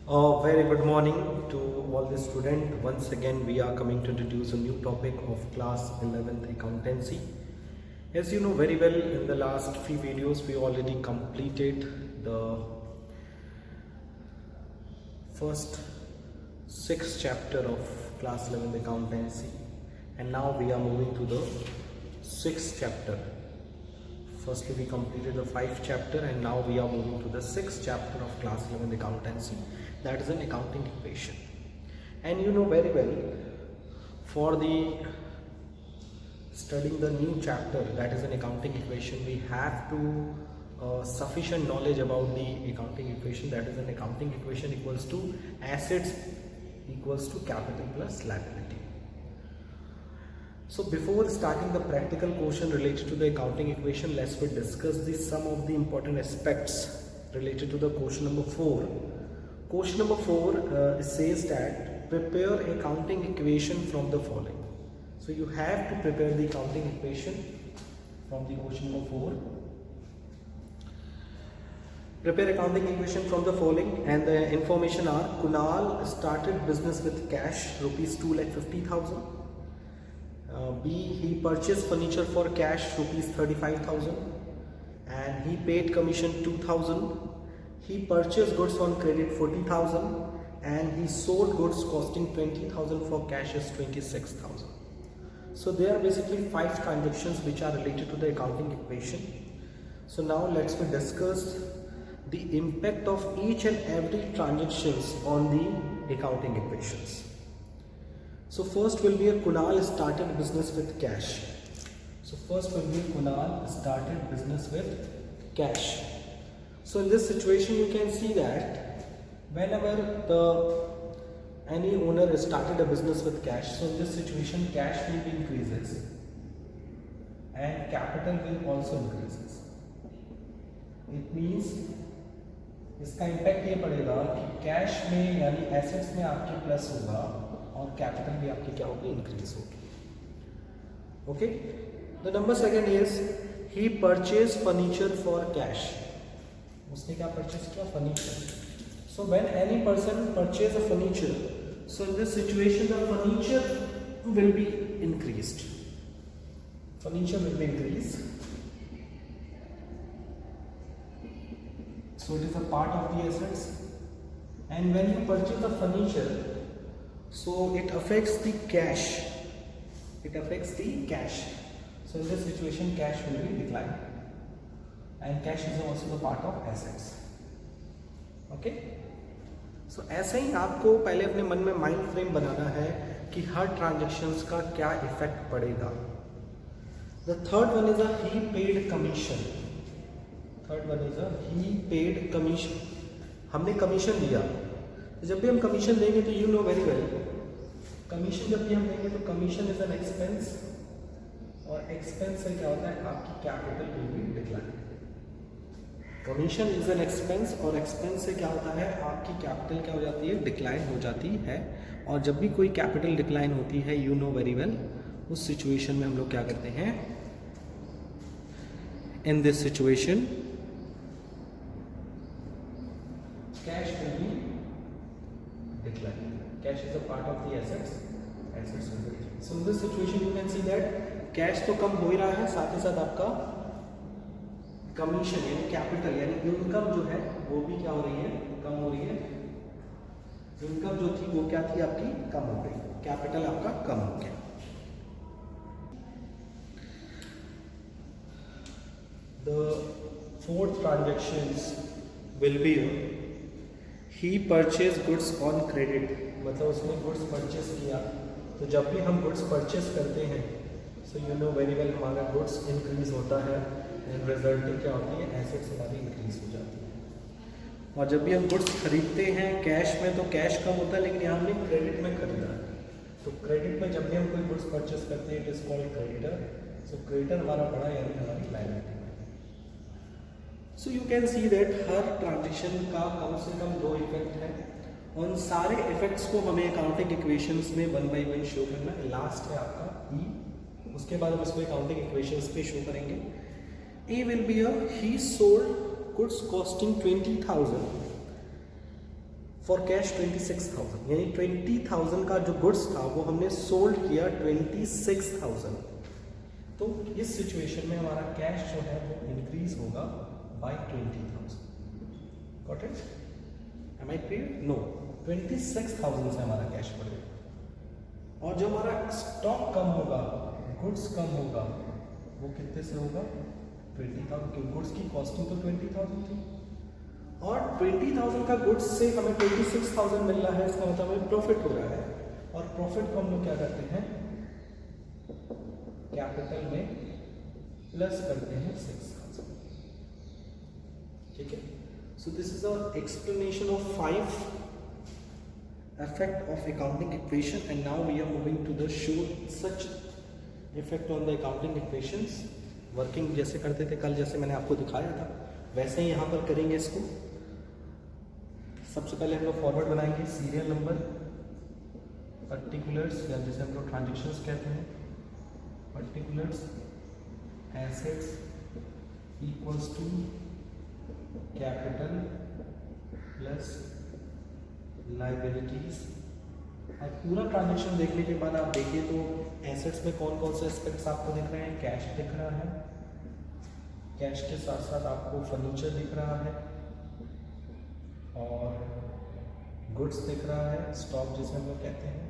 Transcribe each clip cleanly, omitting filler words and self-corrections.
A very good morning to all the students. Once again, we are coming to introduce a new topic of class 11th accountancy. As you know very well, in the last few videos, we already completed the first 6 chapter of class 11th accountancy, and now we are moving to the 6th chapter. Firstly, we completed the 5th chapter, and now we are moving to the 6th chapter of class 11th accountancy, that is an accounting equation. And you know very well, for the studying the new chapter, that is an accounting equation, we have to sufficient knowledge about the accounting equation, that is an accounting equation equals to assets equals to capital plus liability. So before starting the practical question related to the accounting equation, let's discuss some of the important aspects related to the question number 4. Question number 4 says that prepare accounting equation from the following. So you have to prepare the accounting equation from the question number 4. Prepare accounting equation from the following, and the information are: Kunal started business with cash rupees 2,50,000. B, he purchased furniture for cash rupees 35,000, and he paid commission 2,000. He purchased goods on credit 40,000, and he sold goods costing 20,000 for cash is 26,000. So there are basically 5 transactions which are related to the accounting equation. So now let's discuss the impact of each and every transactions on the accounting equations. So first will be a Kunal started business with cash. So first will be Kunal started business with cash. So in this situation you can see that whenever any owner started a business with cash, so in this situation cash will be increases and capital will also increases. It means इसका impact ये पड़ेगा कि cash में यानी assets में आपके plus होगा और कैपिटल भी आपकी क्या होगी, इंक्रीज होगी. Okay, the number second is he purchase furniture for cash. उसने क्या परचेज किया? Furniture. So when any person purchase a furniture, so in this situation the furniture will be increased. Furniture will be increased. So it is a part of the assets, and when you purchase the furniture, so it affects the cash. It affects the cash. So in this situation, cash will be declined, and cash is also the part of assets. Okay? So ऐसे ही आपको पहले अपने मन में mind frame बनाना है कि हर transactions का क्या इफेक्ट पड़ेगा. The third one is a he paid commission. Third one is he paid commission. हमने कमीशन दिया. तो जब भी हम कमीशन देंगे तो you know very well, commission जब भी हम देंगे तो कमीशन इज एन एक्सपेंस, और एक्सपेंस से क्या होता है, आपकी capital will be decline. Commission is an expense, और एक्सपेंस से क्या होता है, आपकी कैपिटल क्या हो जाती है, डिक्लाइन हो जाती है. और जब भी कोई कैपिटल डिक्लाइन होती है, यू नो वेरी वेल, उस सिचुएशन में हम लोग क्या करते हैं, in this situation cash will be declined. Cash is a part of the assets. Assets will be. So in this situation you can see that cash तो कम हो ही रहा है, साथ ही साथ आपका कमीशन यानी कैपिटल यानी इनकम जो है वो भी क्या हो रही है, कम हो रही है. इनकम जो थी वो क्या थी, आपकी कम हो गई, कैपिटल आपका कम हो गया. The fourth transactions will be he purchase goods on credit. मतलब उसने गुड्स परचेज किया. तो जब भी हम गुड्स परचेज करते हैं, so you know very well, हमारा गुड्स इंक्रीज होता है, एंड रिजल्टिंग क्या होती है, एसेट्स हमारी इंक्रीज हो जाती है. और जब भी हम गुड्स खरीदते हैं कैश में, तो कैश कम होता है, लेकिन यहाँ हमने क्रेडिट में खरीदा है. तो क्रेडिट में जब भी हम कोई गुड्स परचेज करते हैं, it is called creditor. So creditor हमारा बढ़ा यानी हमारी liability. So you can see that her transaction का कम से कम 2 इफेक्ट है. उन सारे इफेक्ट्स को हमें अकाउंटिंग इक्वेशंस में 1 बाय 1 शो करना है. लास्ट है आपका ई, उसके बाद हम इसको अकाउंटिंग इक्वेशंस पे शो करेंगे. A will be a he sold goods costing 20,000 for cash 26,000, यानी 20,000 का जो गुड्स था वो हमने सोल्ड किया 26,000। तो इस सिचुएशन में हमारा कैश जो है वो इंक्रीज होगा by 20,000। Got it? Am I clear? No, 26,000 से हमारा कैश बढ़ेगा। और जो हमारा स्टॉक कम होगा, गुड्स कम होगा, वो कितने से होगा? 20,000, क्योंकि गुड्स की कॉस्टिंग तो 20,000 थी और 20,000 का गुड्स से हमें 26,000 मिल रहा है, इसका मतलब हमें प्रॉफिट हो रहा है। और प्रॉफिट को हम लोग क्या करते हैं? कैपिटल में प्लस करते हैं 6,000। ठीक है? So this is our explanation of 5 effect of accounting equation, and now we are moving to the show such effect on the accounting equations. Working जैसे करते थे कल, जैसे मैंने आपको दिखाया था, वैसे ही यहाँ पर करेंगे इसको। सबसे पहले हम लोग फॉरवर्ड बनाएंगे, सीरियल नंबर, पर्टिकुलर्स या जैसे हम लोग ट्रांजेक्शन्स कहते हैं, particulars assets equals to capital plus liabilities. और पूरा ट्रांजेक्शन देखने के बाद आप देखिए तो एसेट्स में कौन कौन से एस्पेक्ट्स आपको दिख रहे हैं? कैश दिख रहा है, कैश के साथ साथ आपको फर्नीचर दिख रहा है और गुड्स दिख रहा है, स्टॉक जिसे हम लोग कहते हैं,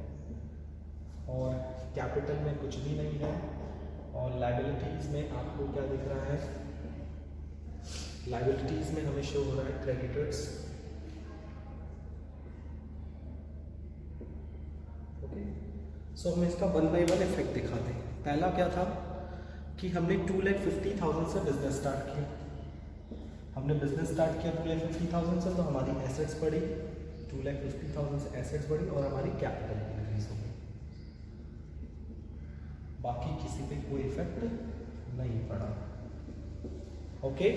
और कैपिटल में कुछ भी नहीं है। और लाइबिलिटीज में आपको क्या दिख रहा है? लाइबिलिटीज में हमें शो हो रहा है क्रेडिटर्स। सो हम इसका 1 बाय 1 इफेक्ट दिखाते हैं। पहला क्या था कि हमने 2,50,000 से बिजनेस स्टार्ट किया। हमने बिजनेस स्टार्ट किया 2,50,000 से, तो हमारी एसेट्स बढ़ी, 2,50,000 से एसेट्स बढ़ी और हमारी कैपिटल इंक्रीज हो गई। बाकी किसी पे कोई इफेक्ट नहीं पड़ा। ओके,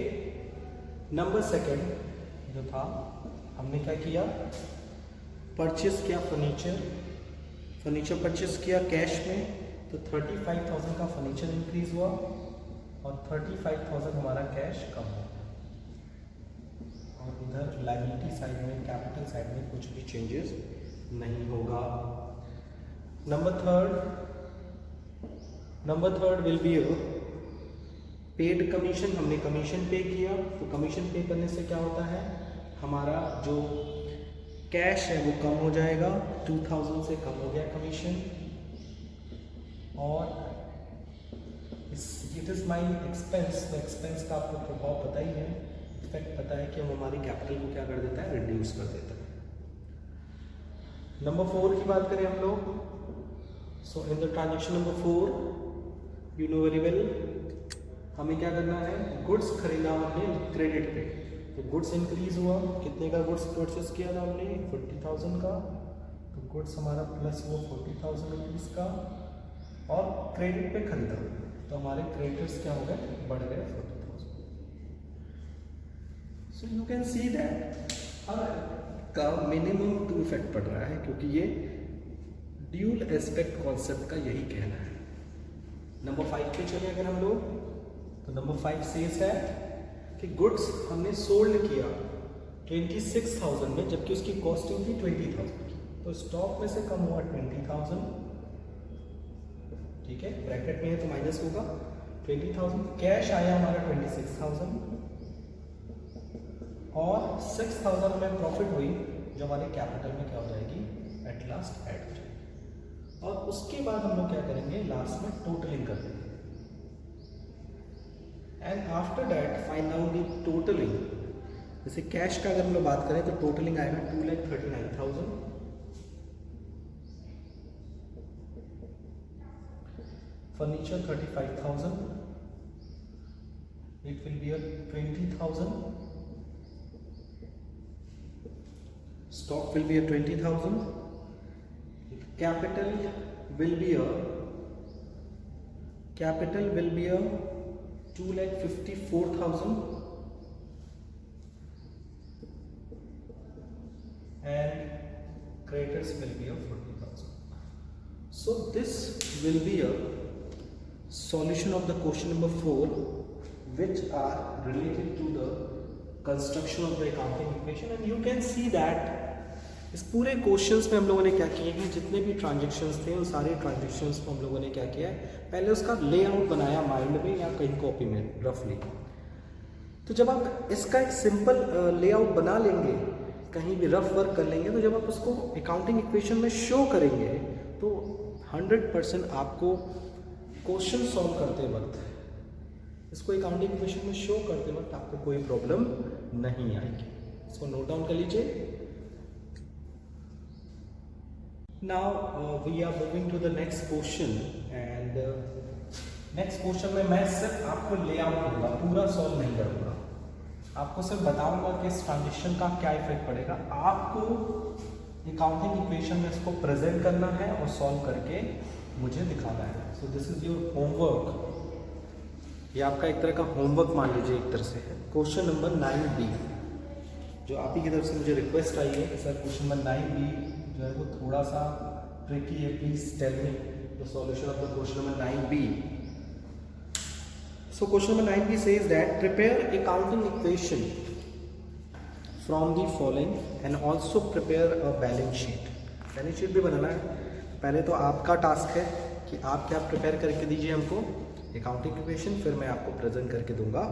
नंबर सेकंड जो था, हमने क्या किया? परचेस किया फर्नीचर परचेस किया कैश में, तो 35,000 का फर्नीचर इंक्रीज हुआ और 35,000 हमारा कैश कम हो गया। और इधर लायबिलिटी साइड में, कैपिटल साइड में कुछ भी चेंजेस नहीं होगा। Number third will be paid commission. हमने कमीशन पे किया, तो कमीशन पे करने से क्या होता है? हमारा जो कैश है वो कम हो जाएगा, 2,000 से कम हो गया कमीशन। और इट इज़ माई एक्सपेंस। तो एक्सपेंस का आपको प्रभाव पता ही है, इफेक्ट पता है कि हम हमारी कैपिटल को क्या कर देता है? रिड्यूस कर देता है। नंबर 4 की बात करें हम लोग, so in the transaction number 4 you know very well, हमें क्या करना है? गुड्स खरीदा हमने क्रेडिट पे, तो गुड्स इंक्रीज हुआ। कितने का गुड्स परचेस किया था हमने? 40,000 का। तो गुड्स हमारा प्लस हुआ 40,000 रुपीज़ का, और क्रेडिट पे खरीदा, तो हमारे क्रेडिटर्स क्या हो गए? बढ़ गए 40,000। So you can see that का मिनिमम 2 इफेक्ट पड़ रहा है, क्योंकि ये ड्यूल एस्पेक्ट कॉन्सेप्ट का यही कहना है। नंबर 5 पे चले अगर हम लोग, तो नंबर 5 सेज है कि गुड्स हमने सोल्ड किया 26,000 में, जबकि उसकी कॉस्टिंग थी 20,000 की, तो स्टॉक में से कम हुआ 20,000। ठीक है, ब्रैकेट में है तो माइनस होगा 20,000। कैश आया हमारा 26,000 और 6,000 हमें प्रॉफिट हुई, जो हमारे कैपिटल में क्या हो जाएगी? एट लास्ट ऐड हो जाएगी। और उसके बाद हम लोग क्या करेंगे? लास्ट में टोटलिंग कर देंगे। And after that find out the totalling. जैसे कैश का अगर हम लोग बात करें तो टोटलिंग आएगा 2,39,000, furniture 35,000, it will B 20,000, stock will be 20,000, capital will be 2,54,000 and creditors will be 40,000. So this will be a solution of the question number 4, which are related to the construction of the accounting equation, and you can see that इस पूरे questions में हम लोगों ने क्या किए हैं, जितने भी ट्रांजेक्शन्स थे उन सारे ट्रांजेक्शन्स को हम लोगों ने क्या किया है, पहले उसका लेआउट बनाया माइंड में या कहीं कॉपी में रफली। तो जब आप इसका एक सिंपल लेआउट बना लेंगे, कहीं भी रफ वर्क कर लेंगे, तो जब आप उसको अकाउंटिंग इक्वेशन में शो करेंगे तो 100% आपको क्वेश्चन सॉल्व करते वक्त, इसको अकाउंटिंग इक्वेशन में शो करते वक्त आपको कोई प्रॉब्लम नहीं आएगी। इसको नोट डाउन कर लीजिए। Now we are moving to the next question and next question में मैं सिर्फ आपको लेआउट दूंगा, पूरा सॉल्व नहीं करूंगा, आपको सिर्फ बताऊंगा कि इस ट्रांजेक्शन का क्या इफेक्ट पड़ेगा। आपको अकाउंटिंग इक्वेशन में इसको प्रेजेंट करना है और सॉल्व करके मुझे दिखाना है। So this is your homework, ये आपका एक तरह का होमवर्क मान लीजिए एक तरह से है। क्वेश्चन नंबर 9B जो आप ही की तरफ से मुझे रिक्वेस्ट आई है कि सर क्वेश्चन नंबर 9B जो है वो थोड़ा सा ट्रिकी है, please tell me the solution of the question number 9B। So question number 9B says that prepare accounting equation from the following and also prepare a balance sheet। Balance sheet भी बनाना है। पहले तो आपका task है कि आप क्या prepare करके दीजिए हमको अकाउंटिंग इक्वेशन, फिर मैं आपको प्रेजेंट करके दूंगा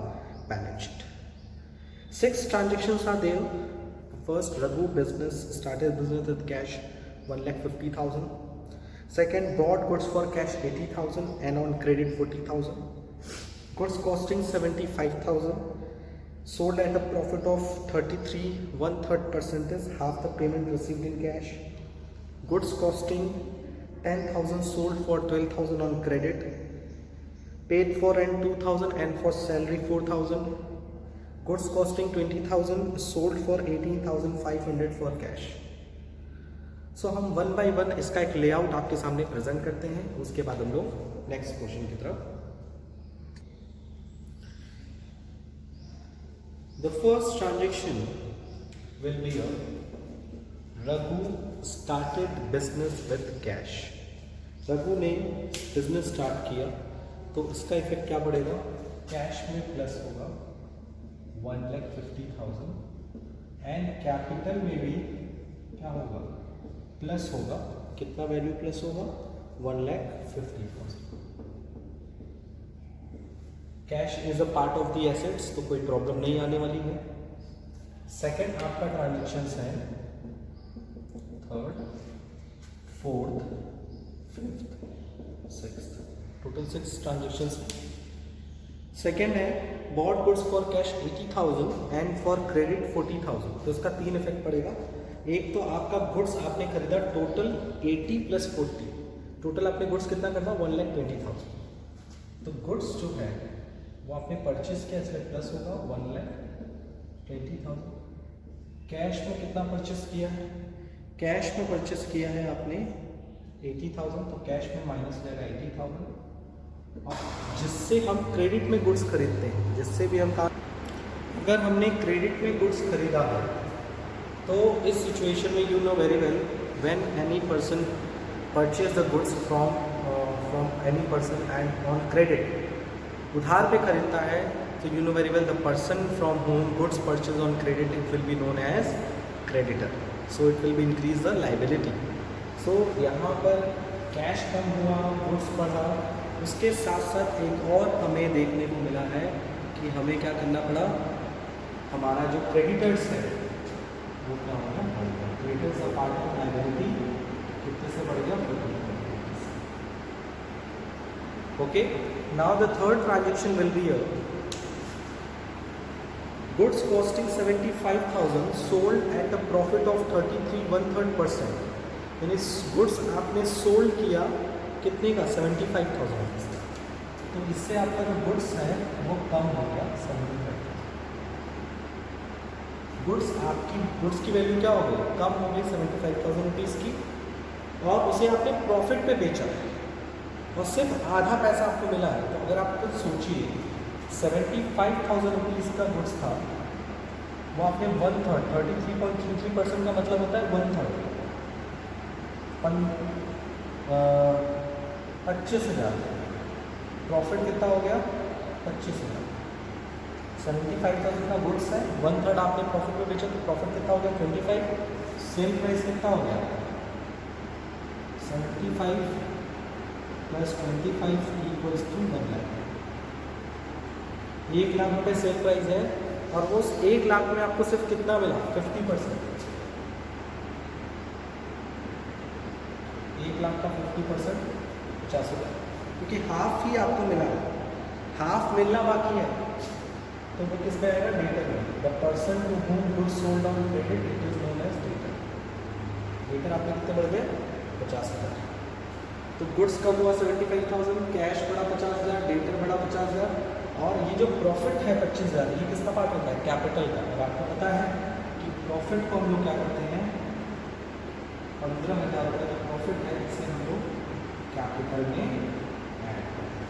balance sheet. 6 transactions are there। First, Raghu started business with cash 1,50,000। Second, bought goods for cash 80,000 and on credit 40,000। Goods costing 75,000, sold at a profit of 33 1/3%, half the payment received in cash. Goods costing 10,000, sold for 12,000 on credit, paid for rent 2,000 and for salary 4,000. Goods costing 20,000, sold for 18,500 for cash. So हम one by one इसका एक layout आपके सामने present करते हैं, उसके बाद हम लोग नेक्स्ट क्वेश्चन की तरफ। The first transaction will be a Raghu started business with cash। Raghu ने बिजनेस स्टार्ट किया तो इसका इफेक्ट क्या पड़ेगा, कैश में प्लस होगा 1,50,000 एंड कैपिटल में भी क्या होगा, प्लस होगा। कितना वैल्यू प्लस होगा, 1,50,000। Cash is a part of the assets, तो कोई प्रॉब्लम नहीं आने वाली है। सेकंड आपका ट्रांजेक्शन्स है third, fourth, fifth, sixth, total 6 transactions है। सेकंड है bought goods for cash 80,000 and for credit 40,000। तो इसका 3 इफेक्ट पड़ेगा। एक तो आपका गुड्स आपने खरीदा टोटल 80 + 40, टोटल आपने गुड्स कितना करना, 1,20,000। तो गुड्स जो है वो आपने परचेज किया, इसलिए प्लस होगा 1,20,000। कैश में कितना परचेज किया है, कैश में परचेज किया है आपने 80,000, तो कैश में माइनस जाएगा 80,000। और जिससे हम क्रेडिट में गुड्स खरीदते हैं, जिससे भी हम अगर हमने क्रेडिट में गुड्स खरीदा है तो इस सिचुएशन में you know very well when any person purchase the goods from any person and on credit, उधार पे खरीदता है, तो you know very well the person from home goods purchase on credit it will be known as creditor. So it will be increase the liability. So यहाँ पर cash कम हुआ, goods बढ़ा, उसके साथ साथ एक और हमें देखने को मिला है कि हमें क्या करना पड़ा, हमारा जो क्रेडिटर्स है वो क्या हो गया, creditors a part of liability कितने से बढ़ गया, 40। Okay, now the third transaction will be a goods costing 75,000 sold at a profit of 33 1/3%। यानी गुड्स आपने सोल्ड किया कितने का, 75,000। तो इससे आपका जो गुड्स है वो कम हो गया 75,000। गुड्स की वैल्यू क्या हो गई, कम हो गई 75,000 रुपीज़ की, और उसे आपने प्रॉफिट पे बेचा और सिर्फ आधा पैसा आपको मिला है। तो अगर आप खुद सोचिए 75,000 रुपीज़ का गुड्स था, वो आपने 1/3 33.33% का मतलब होता है 1/3 25,000। प्रॉफिट कितना हो गया, 25,000। 75,000 का गुड्स है, 1/3 आपने प्रॉफिट में बेचा, तो प्रॉफिट कितना हो गया, 25। सेल प्राइस कितना हो गया 75 plus 25 equals to 1 lakh. 1 lakh रुपये सेल प्राइस है और वो 1 लाख में आपको सिर्फ कितना मिला 50%। 1 लाख का 50% 50,000, क्योंकि हाफ ही आपको मिला है, हाफ मिलना बाकी है, तो वो किस में आएगा डेटर में। The person to whom goods sold on credit it is known as debtor. Debtor आपके कितने बढ़ गए 50,000। तो गुड्स कम हुआ 75,000, कैश बढ़ा 50,000, डेटर बढ़ा 50,000, और ये जो प्रॉफिट है 25,000 ये किसका पार्ट होता है कैपिटल का। और आपको पता है कि प्रॉफिट को हम लोग क्या करते हैं 15,000 रुपये का प्रॉफिट है इसे हम लोग कैपिटल में ऐड करते हैं।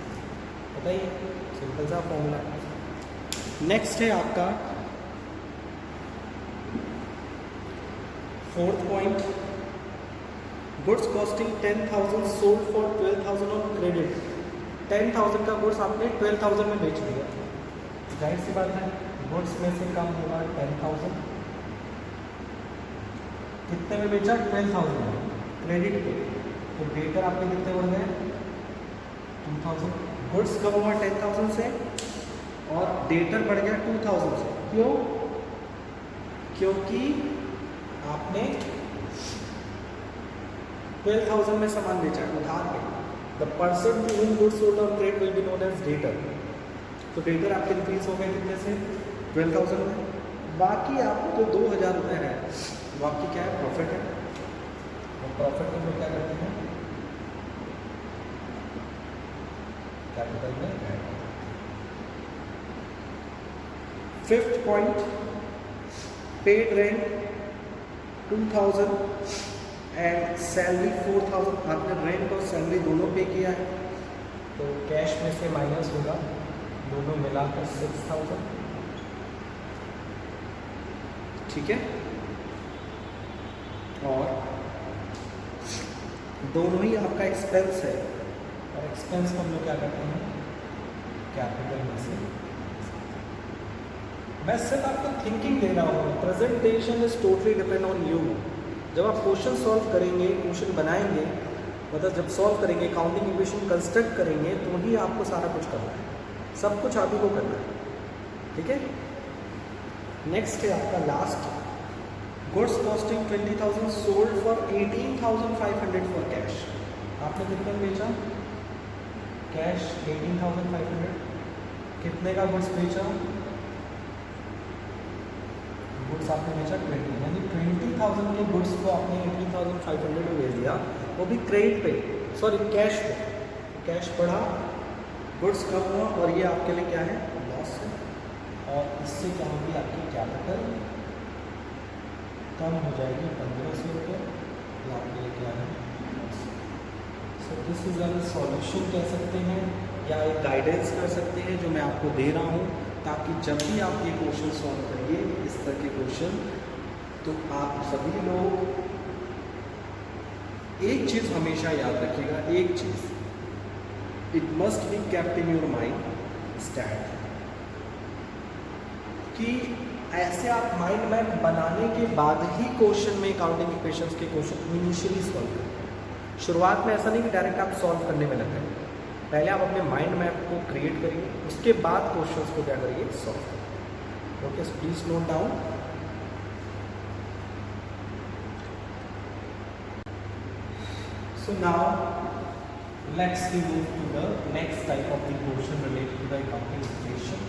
बताइए सिंपल सा फॉर्मूला। नेक्स्ट है आपका 4th point, goods costing 10,000 sold for 12,000 on credit. 10,000 का गुड्स आपने 12,000 में बेच दिया, जाहिर सी बात है गुड्स में से कम होगा 10,000, कितने में बेचा 12,000 में क्रेडिट पे, तो डेटर आपके कितने बढ़ गए 2,000। गुड्स कम हुआ 10,000 से और डेटर बढ़ गया 2,000 से। क्यों? क्योंकि आपने 12,000 में सामान बेचा उधार पे। The person to whom goods sold on credit will be known as debtor. तो डेटर आपके इंक्रीज हो गए कितने से 12,000 में। बाकी आपको जो 2,000 रुपये है वो आपकी क्या है प्रॉफिट है, और प्रॉफिट में लोग क्या करते हैं कैपिटल में add. 5th point, paid rent 2,000 and salary 4,000। आपने रेंट और सैलरी दोनों पे किया है, तो कैश में से माइनस होगा, दोनों मिलाकर 6,000। ठीक है, और दोनों ही आपका एक्सपेंस है, और एक्सपेंस को हम लोग क्या करते हैं कैपिटल में से। मैं सिर्फ आपको थिंकिंग दे रहा हूँ, presentation is totally depend on you. जब आप क्वेश्चन सॉल्व करेंगे, क्वेश्चन बनाएंगे, मतलब जब सॉल्व करेंगे, काउंटिंग इक्वेशन कंस्ट्रक्ट करेंगे, तो ही आपको सारा कुछ करना है, सब कुछ आप ही को करना है। ठीक है, नेक्स्ट है आपका last, goods costing 20,000 sold for 18,500 for cash. आपने कितने में बेचा कैश 18,500। कितने का गुड्स बेचा, गुड्स आपने बेचा 20, यानी 20,000 के गुड्स को आपने 18,500 में बेच दिया, वो भी क्रेडिट पे, सॉरी कैश पे। कैश बढ़ा, गुड्स कम हुआ, और ये आपके लिए क्या है लॉस है, और इससे क्या होगी आपकी कैपिटल कम हो जाएगी 1,500 रुपये, ये आपके लिए क्या है loss. So this is a solution कह सकते हैं, या एक गाइडेंस कर सकते हैं जो मैं आपको दे रहा हूँ, ताकि जब भी आप ये क्वेश्चन सॉल्व करिए इस तरह के क्वेश्चन, तो आप सभी लोग एक चीज़ हमेशा याद रखिएगा, एक चीज़, it must be kept in your mind stand, कि ऐसे आप माइंड मैप बनाने के बाद ही क्वेश्चन में काउंटिंग इक्वेशंस के क्वेश्चन इनिशियली सॉल्व करें। शुरुआत में ऐसा नहीं कि डायरेक्ट आप सॉल्व करने में लग गए, पहले आप अपने माइंड मैप को क्रिएट करिए, उसके बाद क्वेश्चंस को क्या करिए सॉल्व करिए। Okay, so please note down. So now let's move to the next type of the question related to the counting equation,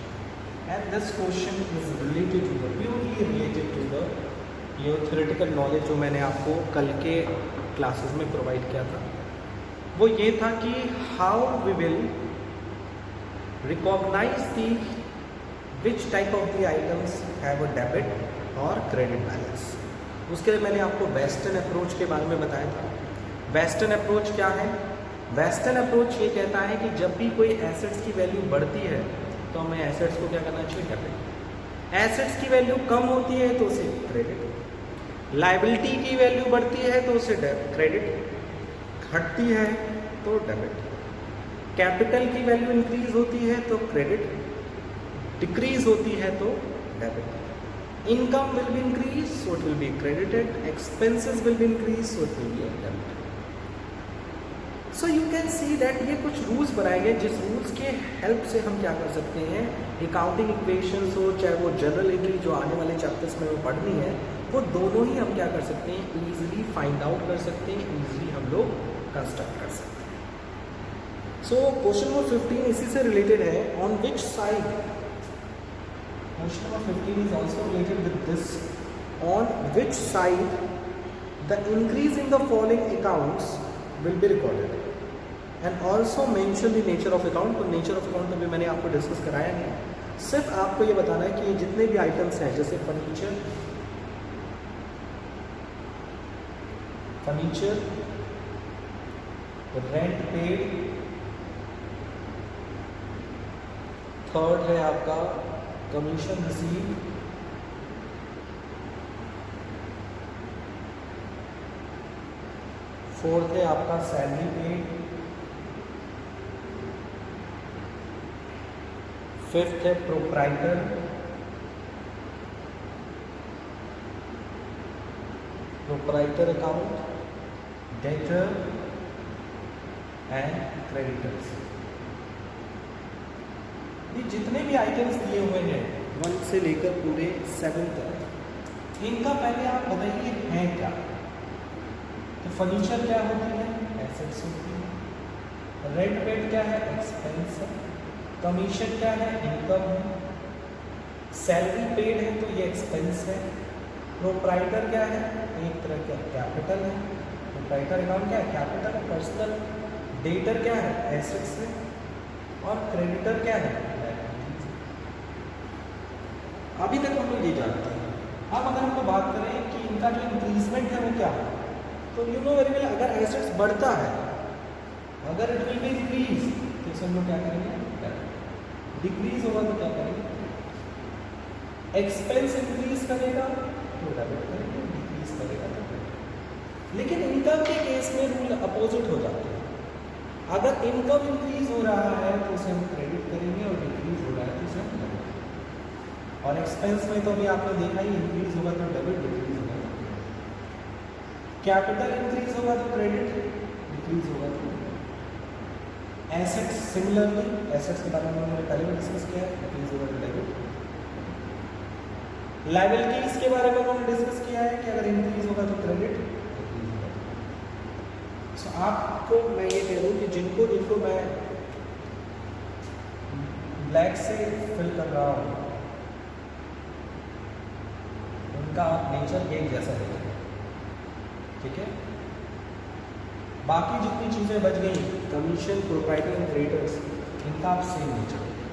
and this question is related to the purely related to the your theoretical knowledge जो मैंने आपको कल के classes में provide किया था। वो ये था कि how we will recognise the which type of the items have a debit और क्रेडिट बैलेंस। उसके लिए मैंने आपको वेस्टर्न अप्रोच के बारे में बताया था। वेस्टर्न अप्रोच क्या है? वेस्टर्न अप्रोच ये कहता है कि जब भी कोई एसेट्स की वैल्यू बढ़ती है तो हमें एसेट्स को क्या करना चाहिए डेबिट, एसेट्स की वैल्यू कम होती है तो उसे क्रेडिट, लायबिलिटी की वैल्यू बढ़ती है तो उसे क्रेडिट, घटती है तो डेबिट, कैपिटल की वैल्यू इंक्रीज होती है तो क्रेडिट, डिक्रीज होती है तो debit, income will be increase so it will B credited, expenses will be increased, so it will be a debit. So you can see that ये कुछ rules बनाए गए जिस रूल्स के हेल्प से हम क्या कर सकते हैं, अकाउंटिंग इक्वेशंस हो चाहे वो जनरल एंट्री जो आने वाले चैप्टर्स में पढ़नी है, वो दोनों ही हम क्या कर सकते हैं, ईजिली फाइंड आउट कर सकते हैं, ईजिली हम लोग कंस्ट्रक्ट कर सकते हैं. सो क्वेश्चन नंबर 15 इसी से रिलेटेड है. On which side, question number 15 is also related with this. On which side the increase in the following accounts will be recorded and also mention the nature of account. तो nature of account अभी मैंने आपको discuss कराया नहीं, सिर्फ आपको ये बताना है कि ये जितने भी आइटम्स हैं जैसे फर्नीचर, रेंट पेड, थर्ड है आपका कमीशन रिसीव, फोर्थ है आपका सैलरी पेड, फिफ्थ है proprietor, account, debtor and creditors. ये जितने भी आइटम्स दिए हुए हैं 1 से लेकर पूरे 7 तक, इनका पहले आप बताइए हैं क्या. तो फर्नीचर क्या होती है, एसेट्स होती है. रेंट पेड क्या है, एक्सपेंस है. कमीशन क्या है, इनकम है. सैलरी पेड है तो ये एक्सपेंस है. प्रोप्राइटर क्या है, एक तरह का कैपिटल है. प्रोप्राइटर अकाउंट क्या है, कैपिटल, पर्सनल. डेटर क्या है, एसेट्स है. और क्रेडिटर क्या है, अभी तक हम लोग ये जानते हैं. अब अगर हम लोग बात करें कि इनका जो इंक्रीजमेंट है वो क्या है, तो यू नो वेरी वेल, अगर एसेट्स बढ़ता है, अगर इट विल बी इंक्रीज तो इसे हम लोग क्या करेंगे, डिक्रीज होगा तो क्या करेंगे, एक्सपेंस इंक्रीज करेगा तो डेबिट करेंगे, डिक्रीज करेगा तो डेबिट. लेकिन इनकम के केस में रूल अपोजिट हो जाते हैं. अगर इनकम इंक्रीज हो रहा है तो उसे हम क्रेडिट करेंगे और डिक्रीज हो रहा है तो उसे हम डेबिट. और एक्सपेंस में तो अभी आपने देखा ही, इंक्रीज होगा तो डेबिट, डिक्रीज होगा तो कैपिटल, इंक्रीज होगा तो क्रेडिट, डिक्रीज होगा तो. एसेट्स सिमिलरली, एसेट्स के बारे में हमने पहले भी डिस्कस किया है, डिक्रीज होगा तो डेबिट. लायबिलिटीज के बारे में हमने डिस्कस किया है कि अगर इंक्रीज होगा तो क्रेडिट, डिक्रीज होगा तो. सो आपको मैं ये कह दूँ कि जिनको मैं ब्लैक से फिल कर रहा हूँ उनका आप नेचर एक जैसा देखें, ठीक है. बाकी जितनी चीज़ें बच गई, कमीशन, प्रोप्राइटर एंड क्रेडिटर्स, इनका आप सेम नेचर देखें.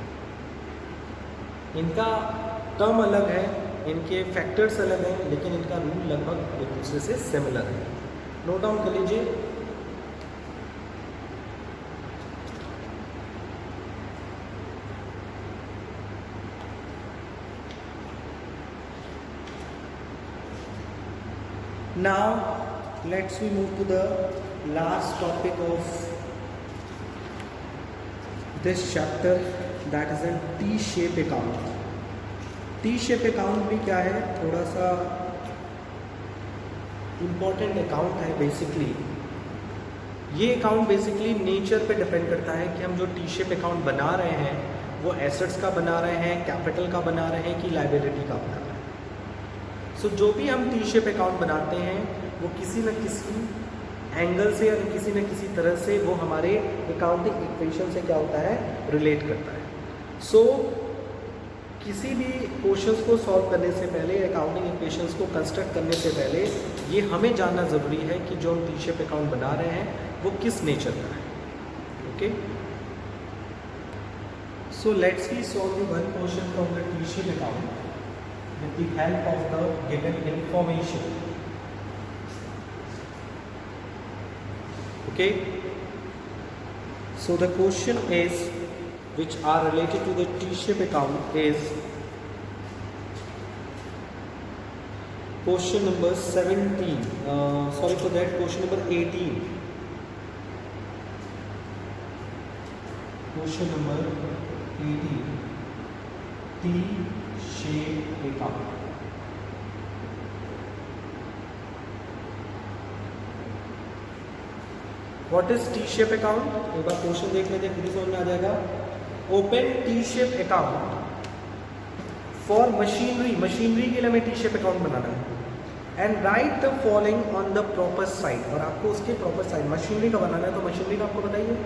इनका टर्म अलग है, इनके फैक्टर्स अलग हैं, लेकिन इनका रूल लगभग एक दूसरे से सिमिलर है. नोट डाउन कर लीजिए. Now let's we move to the last topic of this chapter, that is a T-shape account. T-shape account भी क्या है, थोड़ा सा इम्पॉर्टेंट अकाउंट है. बेसिकली ये अकाउंट बेसिकली नेचर पे डिपेंड करता है कि हम जो T-shape अकाउंट बना रहे हैं वो एसेट्स का बना रहे हैं, कैपिटल का बना रहे हैं कि लायबिलिटी का बना रहे हैं. सो जो भी हम T-shape अकाउंट बनाते हैं वो किसी न किसी एंगल से या किसी न किसी तरह से वो हमारे अकाउंटिंग इक्वेशन से क्या होता है, रिलेट करता है. सो किसी भी क्वेश्चंस को सॉल्व करने से पहले, अकाउंटिंग इक्वेशंस को कंस्ट्रक्ट करने से पहले ये हमें जानना ज़रूरी है कि जो हम T-shape अकाउंट बना रहे हैं वो किस नेचर का है. Okay, so let's we solve one question from the T-shape account with the help of the given information. Okay, so the question is, which are related to the T-shape account, is question number 17. Sorry for that, question number 18. Question number 18. T-shape account. What is T shape account? एक बार question देख लेते हैं, समझ में आ जाएगा। Open T shape account for machinery, machinery के लिए हमें टी शेप अकाउंट बनाना है। And right the following on the proper side, और आपको उसके प्रॉपर साइड मशीनरी का बनाना है। तो मशीनरी का आपको बताइए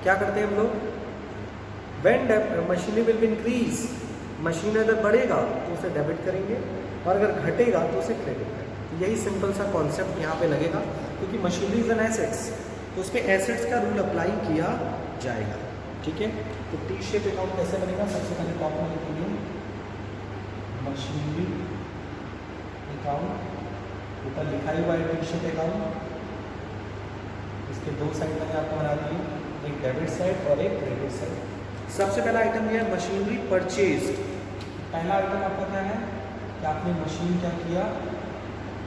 क्या करते हैं हम लोग, when machinery will be increase, machine अगर बढ़ेगा तो उसे डेबिट करेंगे और अगर घटेगा तो उसे क्रेडिट करेंगे। तो यही सिंपल सा कॉन्सेप्ट यहाँ पे लगेगा, क्योंकि मशीनरी इज एन एसेट्स, तो उस पर एसेट्स का रूल अप्लाई किया जाएगा। ठीक है, तो टी शेप अकाउंट कैसे बनेगा? सबसे पहले टॉप में लिखेंगे मशीनरी अकाउंट, ऊपर लिखा ही हुआ है टी शेप अकाउंट। इसके दो साइड मैंने आपको बना दिए, एक डेबिट साइड और एक क्रेडिट साइड। सबसे पहला आइटम यह है मशीनरी परचेज। पहला आइटम आपका क्या है कि आपने मशीन क्या किया,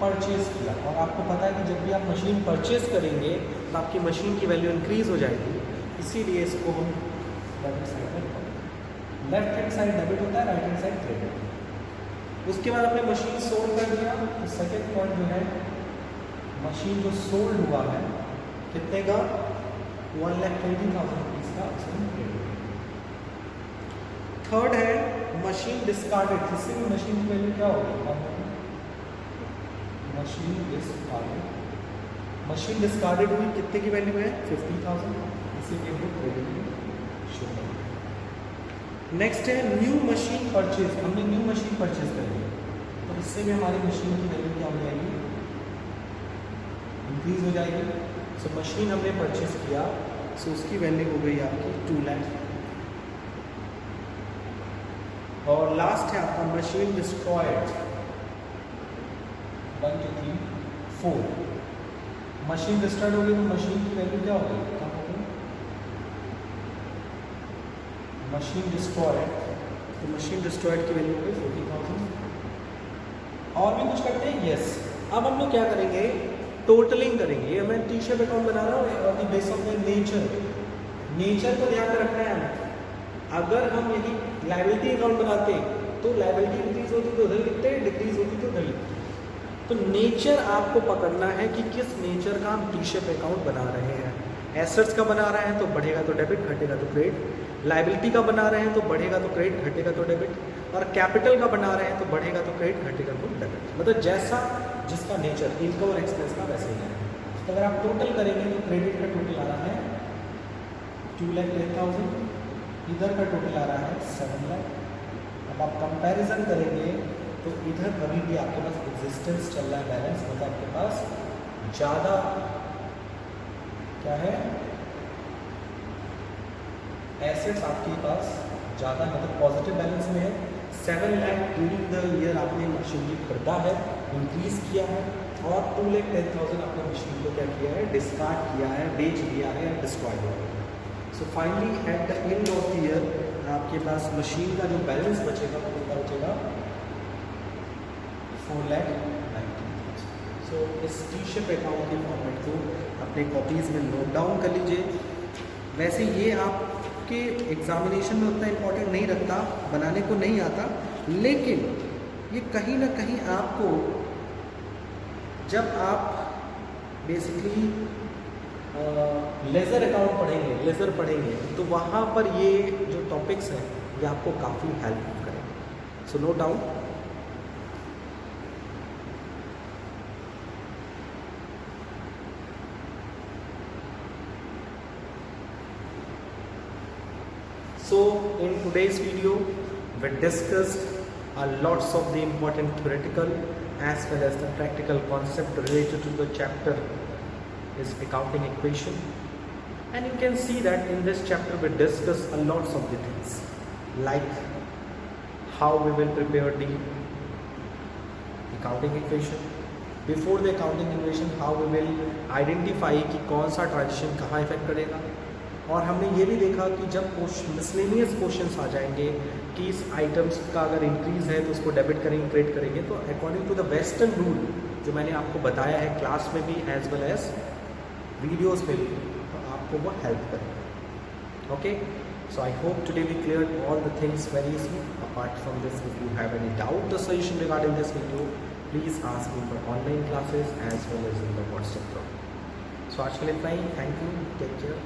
परचेज किया। और आपको पता है कि जब भी आप मशीन परचेज करेंगे तो आपकी मशीन की वैल्यू इंक्रीज हो जाएगी, इसीलिए इसको हम डेबिट साइड में, लेफ्ट हैंड साइड डेबिट होता है, राइट हैंड साइड क्रेडिट। उसके बाद आपने मशीन सोल्ड कर दिया, तो सेकेंड पॉइंट जो है मशीन जो सोल्ड हुआ है कितने का, 1,20,000 रुपीज़ का, उसमें क्रेडिट। थर्ड है मशीन डिस्कार्डेड, किसी भी मशीन की वैल्यू क्या होगी, मशीन डिस्कार्डेड। मशीन डिस्कार्डेड हुई, कितने की वैल्यू है, 50,000, इसीलिए वो क्रेडिट में शो करेंगे। नेक्स्ट है न्यू मशीन परचेज, हमने न्यू मशीन परचेज कर ली, तो इससे भी हमारी मशीन की वैल्यू क्या हो जाएगी, इंक्रीज हो जाएगी। सो मशीन हमने परचेज किया, सो उसकी वैल्यू हो गई आपकी 2 लाख। और लास्ट है आपका मशीन डिस्ट्रॉयड, 1 2 3 4। मशीन डिस्ट्रॉयड होगी तो मशीन की वैल्यू क्या होगी, क्या होगी, मशीन डिस्ट्रॉयड, तो मशीन डिस्ट्रॉयड की वैल्यू होगी 40,000। और भी कुछ करते हैं, यस। अब हम लोग क्या करेंगे, टोटलिंग करेंगे। ये मैं टी शेप अकाउंट बना रहा हूँ और the base of the nature, nature को ध्यान में रखना है हमें। अगर हम यही लायबिलिटी अकाउंट बनाते तो लायबिलिटी इंक्रीज होती तो उधर लिखते, डिक्रीज होती तो उधर लिखते। तो नेचर आपको पकड़ना है कि किस नेचर का हम टी शेप अकाउंट बना रहे हैं। एसेट्स का बना रहे हैं तो बढ़ेगा तो डेबिट, घटेगा तो क्रेडिट। लायबिलिटी का बना रहे हैं तो बढ़ेगा तो क्रेडिट, घटेगा तो डेबिट। और कैपिटल का बना रहे हैं तो बढ़ेगा तो क्रेडिट, घटेगा तो डेबिट। मतलब जैसा जिसका नेचर, इनकम और एक्सपेंस का वैसे ही है। तो अगर आप टोटल करेंगे तो क्रेडिट का टोटल आ रहा है 2,10,000, इधर का टोटल आ रहा है 7 लाख। अब आप कंपैरिजन करेंगे तो इधर अभी भी आपके पास एग्जिस्टेंस चल रहा है, बैलेंस, मतलब आपके पास ज़्यादा क्या है, एसेट्स आपके पास ज़्यादा, मतलब पॉजिटिव बैलेंस में है। 7 लाख ड्यूरिंग द ईयर आपने मशीनरी खरीदा है, इंक्रीज किया है, और 2,10,000 आपने मशीन को क्या किया है, डिस्कार्ड किया है, बेच दिया है, डिस्ट्रॉय किया है। So finally at the end of the year आपके पास मशीन का जो बैलेंस बचेगा वो कितना बचेगा, 4,90,000। सो इस टी शेप अकाउंट के फॉर्मेट को अपने कॉपीज़ में नोट डाउन कर लीजिए। वैसे ये आपके एग्जामिनेशन में उतना इम्पोर्टेंट नहीं रखता, बनाने को नहीं आता, लेकिन ये कहीं ना कहीं आपको, जब आप बेसिकली लेज़र अकाउंट पढ़ेंगे, लेज़र पढ़ेंगे, तो वहाँ पर ये जो टॉपिक्स हैं ये आपको काफ़ी हेल्प करेंगे। So note down. So in today's video we discussed a lots of the important theoretical as well as the practical concept related to the chapter is accounting equation, and you can see that in this chapter we discuss a lots of the things like how we will prepare the accounting equation, before the accounting equation how we will identify कि कौन सा transition कहाँ effect करेगा, और हमने ये भी देखा कि जब मिसलेनियस क्वेश्चंस आ जाएंगे कि इस आइटम्स का अगर इंक्रीज है तो उसको डेबिट करेंगे, क्रेडिट करेंगे, तो according to the western rule जो मैंने आपको बताया है क्लास में भी एज वेल एज वीडियोस में भी, तो आपको वो हेल्प करेगा। Okay, so I hope today we clear all the things very easily. Apart from this, if you have any doubt the suggestion regarding this video, please ask me for online classes as well as in the WhatsApp group. So आज के लिए इतना ही, thank you, take care.